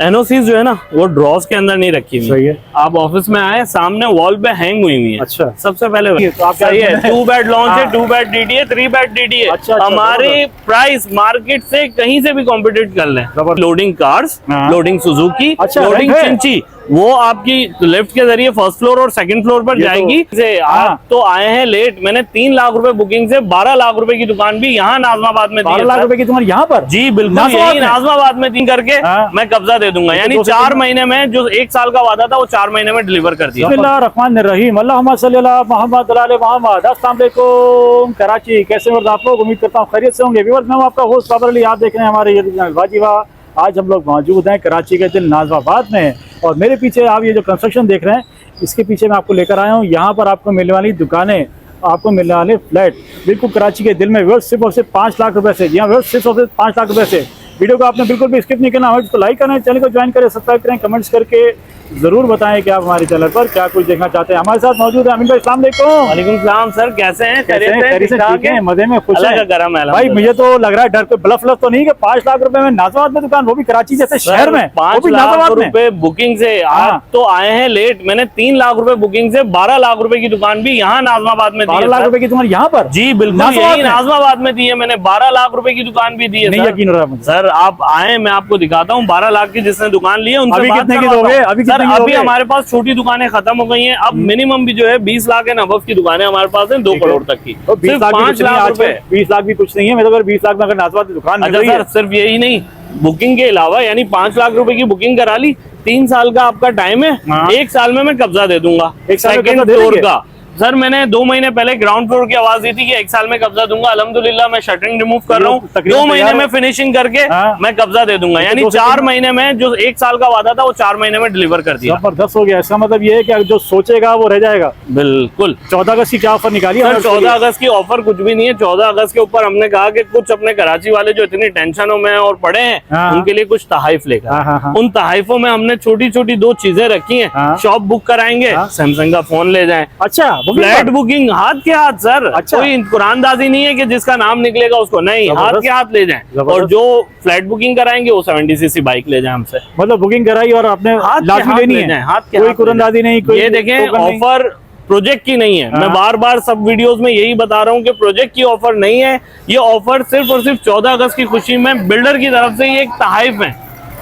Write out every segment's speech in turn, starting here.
NOCs जो है ना वो ड्रॉज के अंदर नहीं रखी हुई। सही है। आप ऑफिस में आए, सामने वॉल पे हैंग हुई हुई है। अच्छा, सबसे पहले तो आप सही है। 2 बेड लॉन्च है, 2 बेड डीडीए, 3 बेड डीडीए। अच्छा, हमारी प्राइस मार्केट से कहीं से भी कॉम्पिटिट कर लें। Loading cars, loading Suzuki, loading chingchi, वो आपकी लिफ्ट के जरिए फर्स्ट फ्लोर और सेकंड फ्लोर पर जाएगी। आप तो आए हैं लेट, मैंने 3 लाख रुपए बुकिंग से 12 लाख रुपए की दुकान भी यहाँ नाजमाबाद में 12 लाख रुपए की तुम्हारे यहाँ पर? जी बिल्कुल, यही नाजमाबाद में 3 करके मैं कब्जा दे दूंगा। यानी 4 महीने में, जो 1 साल का वादा था वो 4 महीने में डिलीवर कर दिया। बिस्मिल्लाहिर्रहमानिर्रहीम, अल्लाहुम्मा सल्ली अला मोहम्मद व आले मोहम्मद। अस्सलाम वालेकुम कराची, कैसे हो आप लोग? उम्मीद करता हूँ खैरियत से होंगे। व्यूअर्स, मैं आपका होस्ट बाबर अली, आप देख रहे हैं हमारे यूट्यूब चैनल वाजिबा। आज हम लोग मौजूद हैं कराची के दिल नाजमाबाद में, और मेरे पीछे आप ये जो कंस्ट्रक्शन देख रहे हैं, इसके पीछे मैं आपको लेकर आया हूँ। यहाँ पर आपको मिलने वाली दुकानें, आपको मिलने वाले फ्लैट बिल्कुल कराची के दिल में। व्यूअर्स, सिर्फ और सिर्फ 5 लाख रुपए से। जी हाँ व्यूअर्स, सिर्फ और सिर्फ 5 लाख रुपए से। वीडियो को आपने बिल्कुल भी स्किप नहीं करना है। तो लाइक करें, चैनल को ज्वाइन करें, सब्सक्राइब करें, कमेंट्स करके जरूर बताएं कि आप हमारे चैनल पर क्या कुछ देखना चाहते हैं। हमारे साथ मौजूद है अमीन भाई। अस्सलाम वालेकुम। वालेकुम सलाम सर, कैसे हैं? ठीक है, मजे में, खुश हैं भाई। मुझे तो लग रहा है डर पे ब्लफ तो नहीं कि 5 लाख रुपए में नाजमाबाद में दुकान, वो भी कराची जैसे शहर में, 5 लाख रुपए बुकिंग से। आप तो आए हैं लेट, मैंने 3 लाख रुपए बुकिंग से 12 लाख रुपए की दुकान भी यहाँ नाजमाबाद में दी है। 12 लाख रुपए की तुम्हारे यहाँ पर? जी बिल्कुल, यही नाजमाबाद में दी है मैंने। 12 लाख रुपए की दुकान भी दी है। नहीं यकीन हो रहा मुझे सर, आप आए, मैं आपको दिखाता हूँ। 12 लाख की जिसने दुकान ली है उनसे अभी बात कितने की दोगे? अभी हमारे पास छोटी दुकानें खत्म हो गई हैं। अब मिनिमम भी जो है 20 लाख एंड अबव की दुकानें हमारे पास हैं, 2 करोड़ तक की। तो 20 लाख 5 लाख रुपए, 20 लाख भी कुछ नहीं है। मैं तो अगर 20 लाख में अगर नाजमाबाद की दुकान मिल रही है। सर सिर्फ यही नहीं, बुकिंग के अलावा यानी 5 लाख रुपए की बुकिंग करा ली, 3 साल का आपका टाइम है, 1 साल में मैं कब्जा दे दूंगा सेकंड फ्लोर का। सर मैंने 2 महीने पहले ग्राउंड फ्लोर की आवाज दी थी कि 1 साल में कब्जा दूंगा। अल्हम्दुलिल्लाह मैं शटरिंग रिमूव कर रहा हूँ, 2 महीने में फिनिशिंग करके मैं कब्जा दे दूंगा। यानी 4 महीने में, जो 1 साल का वादा था वो 4 महीने में डिलीवर कर दिया। जबरदस्त हो गया। इसका मतलब ये है कि जो सोचेगा वो रह जाएगा। बिल्कुल। 14 अगस्त की क्या ऑफर निकाली है? 14 अगस्त की ऑफर कुछ भी नहीं है। 14 अगस्त के ऊपर हमने कहा कि कुछ अपने कराची वाले जो इतनी टेंशनों में और पड़े हैं, उनके लिए कुछ तहाइफ लेकर। उन तहाइफों में हमने छोटी छोटी 2 चीजें रखी है। शॉप बुक कराएंगे, सैमसंग का फोन ले जाए। अच्छा, फ्लैट बुकिंग हाथ के हाथ सर। अच्छा। कोई कुरानदाजी नहीं है कि जिसका नाम निकलेगा उसको, नहीं, हाथ के हाथ ले जाएं। और जो फ्लैट बुकिंग कराएंगे वो 70cc बाइक ले जाएं हमसे। मतलब बुकिंग कराई और अपने लाजमी लेनी है, हाथ के, कोई कुरानदाजी नहीं। ये देखें, ऑफर प्रोजेक्ट की नहीं है। मैं बार बार सब वीडियोस में यही बता रहा हूँ कि प्रोजेक्ट की ऑफर नहीं है। ये ऑफर सिर्फ और सिर्फ 14 अगस्त की खुशी में बिल्डर की तरफ से ये एक तहाइफ है।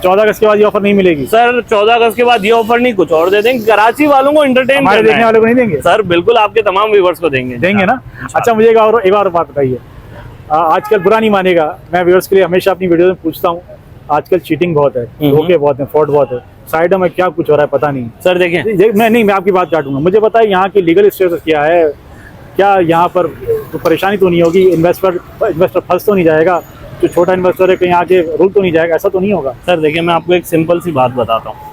14 अगस्त के बाद ये ऑफर नहीं मिलेगी सर। 14 अगस्त के बाद ये ऑफर नहीं, कुछ और दे देंगे। कराची वालों को एंटरटेन, हमारे देखने वालों को नहीं देंगे सर। बिल्कुल, आपके तमाम व्यूअर्स को देंगे ना। अच्छा, मुझे एक और बात बताइए। आजकल बुरा नहीं मानेगा, मैं व्यूअर्स के लिए हमेशा अपनी वीडियो में पूछता हूँ, आजकल चीटिंग बहुत है, धोखे बहुत है, फ्रॉड बहुत है, साइड में क्या कुछ हो रहा है पता नहीं। सर देखिए, मैं आपकी बात काटूंगा। मुझे बताइए यहाँ की लीगल स्टेटस क्या है? क्या यहाँ पर तो परेशानी तो नहीं होगी? इन्वेस्टर फंस तो नहीं जाएगा? जो छोटा इन्वेस्टर है कहीं आगे रूल तो नहीं जाएगा? ऐसा तो नहीं होगा? सर देखिए, मैं आपको एक सिंपल सी बात बताता हूँ।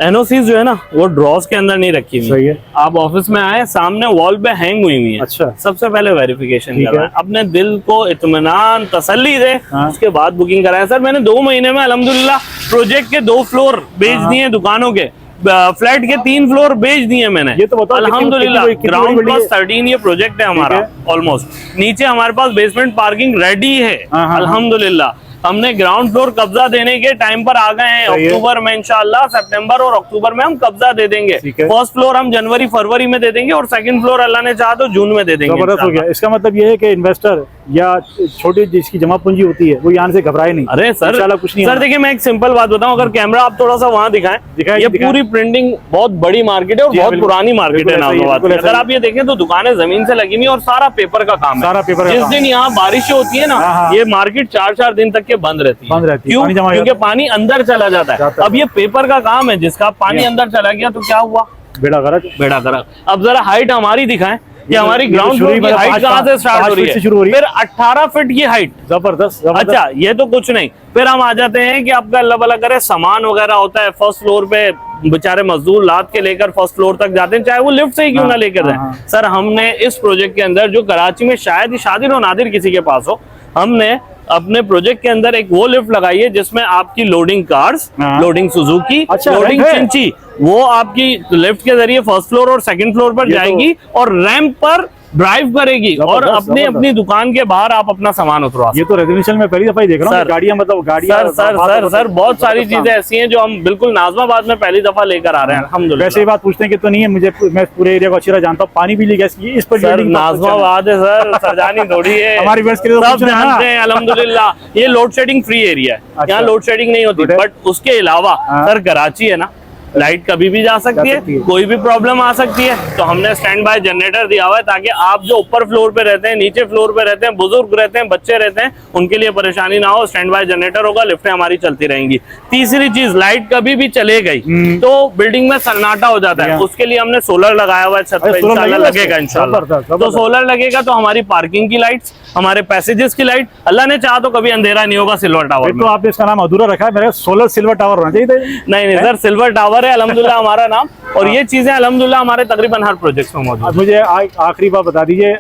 एनओसीज जो है ना वो ड्रॉज के अंदर नहीं रखी हुई। सही है। आप ऑफिस में आए, सामने वॉल पे हैंग हुई है। अच्छा। सबसे पहले वेरिफिकेशन कराएं, अपने दिल को इत्मीनान तसल्ली दे, उसके बाद बुकिंग कराएं। सर मैंने 2 महीने में अल्हम्दुलिल्लाह प्रोजेक्ट के 2 फ्लोर बेच दिए, दुकानों के फ्लैट के 3 फ्लोर बेच दिए मैंने। ये तो बताओ, अल्हम्दुलिल्लाह ग्राउंड प्लस 13 ये प्रोजेक्ट है हमारा ऑलमोस्ट। नीचे हमारे पास बेसमेंट पार्किंग रेडी है अल्हम्दुलिल्लाह। हमने ग्राउंड फ्लोर कब्जा देने के टाइम पर आ गए हैं। अक्टूबर में इंशाल्लाह, सितंबर और अक्टूबर में हम कब्जा दे देंगे। फर्स्ट फ्लोर हम जनवरी फरवरी में दे देंगे और सेकंड फ्लोर अल्लाह ने चाहा तो जून में दे देंगे। जबरदस्त हो गया। इसका मतलब ये है कि इन्वेस्टर या छोटी जिसकी जमा पूंजी होती है वो यहाँ से घबराए नहीं। अरे सर कुछ नहीं। सर देखिए, मैं एक सिंपल बात बताऊं, अगर कैमरा आप थोड़ा सा वहाँ दिखाएं, ये पूरी प्रिंटिंग बहुत बड़ी मार्केट है और बहुत पुरानी मार्केट है नाजमाबाद। अगर आप ये देखें तो दुकानें जमीन से लगी हुई और सारा पेपर का काम है। सारा पेपर। जिस दिन यहाँ बारिश होती है ना, ये मार्केट 4-4 दिन तक के बंद रहती है। क्यों? क्योंकि पानी अंदर चला जाता है। अब ये पेपर का काम है, जिसका पानी अंदर चला गया तो क्या हुआ? बेड़ा गर्क। अब जरा हाइट हमारी दिखाएं कि हमारी ग्राउंड फ्लोर की हाइट कहाँ से स्टार्ट हो रही है? फिर 18 फीट की हाइट। जबरदस्त। अच्छा, ये तो कुछ नहीं, फिर हम आ जाते हैं कि आपका अल्लाह भला करे सामान वगैरह होता है फर्स्ट फ्लोर पे, बेचारे मजदूर लाद के लेकर फर्स्ट फ्लोर तक जाते हैं, चाहे वो लिफ्ट से ही क्यों ना लेकर जाए। सर हमने इस प्रोजेक्ट के अंदर, जो कराची में शायद ही शादिर और नादिर किसी के पास हो, हमने अपने प्रोजेक्ट के अंदर एक वो लिफ्ट लगाई है जिसमें आपकी loading cars, loading Suzuki, loading chingchi, वो आपकी लिफ्ट के जरिए फर्स्ट फ्लोर और सेकंड फ्लोर पर जाएगी और रैंप पर ड्राइव करेगी और अपनी अपनी दुकान के बाहर आप अपना सामान उतरवा सकते ये तो रेजिडेंशियल में पहली दफा ही देख रहा हूँ सर। गाड़ियां, मतलब गाड़ियां। सर बहुत सारी चीजें ऐसी हैं जो हम बिल्कुल नाजमाबाद में पहली दफा लेकर आ रहे हैं अल्हम्दुलिल्लाह। वैसे ही बात पूछते हैं कि तो नहीं है, मैं पूरे एरिया को अच्छी तरह जानता हूँ, पानी बिजली गैस की इस पर सर नाजमाबाद है सर, सरजानी थोड़ी है। हमारी वर्ष के लिए तो सब पूछ रहे हैं ना। जानते हैं अल्हम्दुलिल्लाह। ये लोड शेडिंग फ्री एरिया है, अच्छा। यहाँ लोड शेडिंग नहीं होती। Good है। बट उसके अलावा हाँ। सर कराची है ना, लाइट कभी भी जा सकती है, कोई भी प्रॉब्लम आ सकती है। तो हमने स्टैंड बाय जनरेटर दिया हुआ है ताकि आप जो ऊपर फ्लोर पे रहते हैं, नीचे फ्लोर पे रहते हैं, बुजुर्ग रहते हैं, बच्चे रहते हैं, उनके लिए परेशानी ना हो। स्टैंड बाय जनरेटर होगा, लिफ्टें हमारी चलती रहेंगी। तीसरी चीज, लाइट कभी भी चले गई तो बिल्डिंग में सन्नाटा हो जाता है, उसके लिए हमने सोलर लगाया हुआ है छत पे, इंशाल्लाह लगेगा इंशाल्लाह। तो सोलर लगेगा तो हमारी पार्किंग की लाइट, हमारे पैसेजेस की लाइट, अल्लाह ने चाहा तो कभी अंधेरा नहीं होगा सिल्वर टावर में। तो आपने इसका नाम अधूरा रखा है, मेरा सोलर सिल्वर टावर होना चाहिए। नहीं सर, सिल्वर टावर है अल्हम्दुलिल्लाह हमारा नाम, और ये चीजें अल्हम्दुलिल्लाह हमारे तकरीबन हर प्रोजेक्ट में मौजूद है। मुझे आखिरी बात बता दीजिए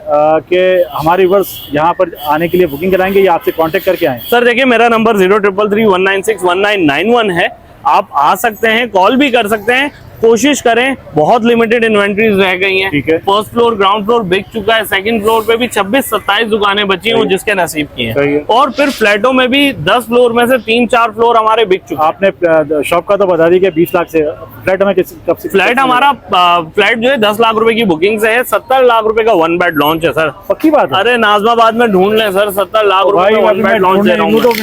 कि हमारे वर्ष यहाँ पर आने के लिए बुकिंग कराएंगे या आपसे कांटेक्ट करके आए? सर देखिए, मेरा नंबर 0333196191 है। आप आ सकते हैं, कॉल भी कर सकते हैं। कोशिश करें, बहुत लिमिटेड इन्वेंट्रीज रह गई हैं। ठीक है। फर्स्ट फ्लोर ग्राउंड फ्लोर बिक चुका है, सेकंड फ्लोर पे भी 26-27 दुकानें बची हैं, वो जिसके नसीब की सही है। हैं। और फिर फ्लैटों में भी 10 फ्लोर में से 3-4 फ्लोर हमारे बिक चुके हैं। आपने शॉप का तो बता दी कि 20 लाख से फ्लैट में कब से? फ्लैट हमारा फ्लैट जो है 10 लाख रुपए की बुकिंग से है। 70 लाख रुपए का 1 बेड लॉन्च है सर। पक्की बात है? अरे नाजमाबाद में ढूंढ लें सर, 70 लाख रुपए का 1 बेड लॉन्च दे रहा हूं। तो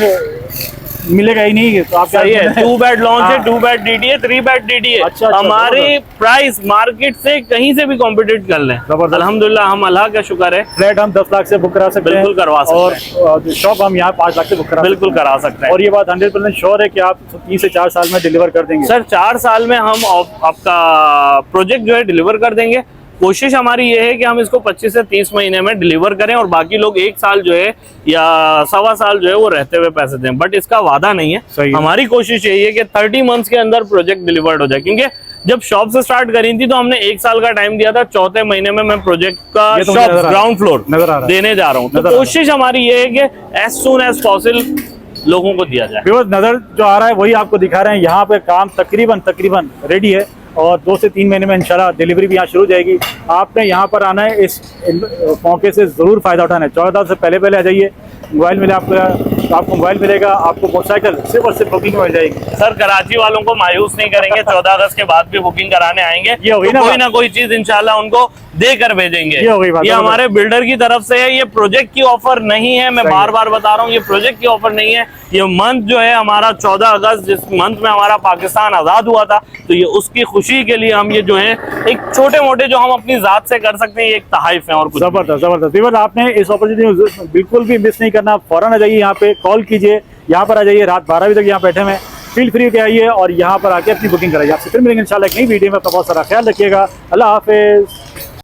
मिलेगा ही नहीं, तो आप सही है। 2 बेड लॉन्च है, 2 बेड डीडीए, 3 बेड डीडीए। अच्छा, हमारी प्राइस मार्केट से कहीं से भी कॉम्पिटिट कर लें अल्हम्दुलिल्लाह, हम अल्लाह का शुक्र है। फ्लैट हम 10 लाख से बुक करा सकते हैं, बिल्कुल करवा सकते हैं। और शॉप हम यहाँ 5 लाख से बुक करा बिल्कुल करा सकते हैं। और ये बात 100% श्योर है कि आप 3 से 4 साल में डिलीवर कर देंगे? सर 4 साल में हम आपका प्रोजेक्ट जो है डिलीवर कर देंगे। कोशिश हमारी ये है कि हम इसको 25 से 30 महीने में डिलीवर करें और बाकी लोग 1 साल जो है या 1.25 साल जो है वो रहते हुए पैसे दें। बट इसका वादा नहीं है। हमारी कोशिश यही है कि 30 मंथ्स के अंदर प्रोजेक्ट डिलीवर्ड हो जाए, क्योंकि जब शॉप से स्टार्ट करी थी तो हमने 1 साल का टाइम दिया था। 4थे महीने में मैं प्रोजेक्ट का शॉप ग्राउंड फ्लोर देने जा रहा हूँ। तो कोशिश हमारी ये है कि एज सून एज पॉसिबल लोगों को दिया जाए। नजर जो आ रहा है वही आपको दिखा रहे हैं। यहाँ पे काम तकरीबन रेडी है और 2 से 3 महीने में इंशाल्लाह डिलीवरी भी यहाँ शुरू हो जाएगी। आपने यहाँ पर आना है, इस मौके से जरूर फायदा उठाना है। 14 से पहले आ जाइए। मोबाइल मिले आपको मोबाइल मिलेगा, आपको मोटरसाइकिल सिर्फ और सिर्फ बुकिंग मिल जाएगी। सर कराची वालों को मायूस नहीं करेंगे, 14 अगस्त के बाद भी बुकिंग कराने आएंगे। ये होगी तो कोई ना कोई चीज इंशाल्लाह उनको देकर भेजेंगे। ये हमारे बिल्डर की तरफ से है, ये प्रोजेक्ट की ऑफर नहीं है। मैं बार बार बता रहा हूँ, ये प्रोजेक्ट की ऑफर नहीं है। ये मंथ जो है हमारा 14 अगस्त, जिस मंथ में हमारा पाकिस्तान आजाद हुआ था, तो ये उसकी खुशी के लिए हम ये जो है एक छोटे मोटे जो हम अपनी जात से कर सकते हैं, ये एक तहाइफ है। और कुछ जबरदस्त। आपने इस अपॉर्चुनिटी बिल्कुल भी मिस नहीं करना। फौरन आ जाइए, यहाँ पे कॉल कीजिए, यहाँ पर आ जाइए। रात 12 बजे तक यहाँ बैठे हुए, फील फ्री के आइए और यहाँ पर आके अपनी बुकिंग कराइए। आपसे फिर मिलेंगे इंशाल्लाह एक नई वीडियो में। अपना बहुत सारा ख्याल रखिएगा। अल्लाह हाफिज।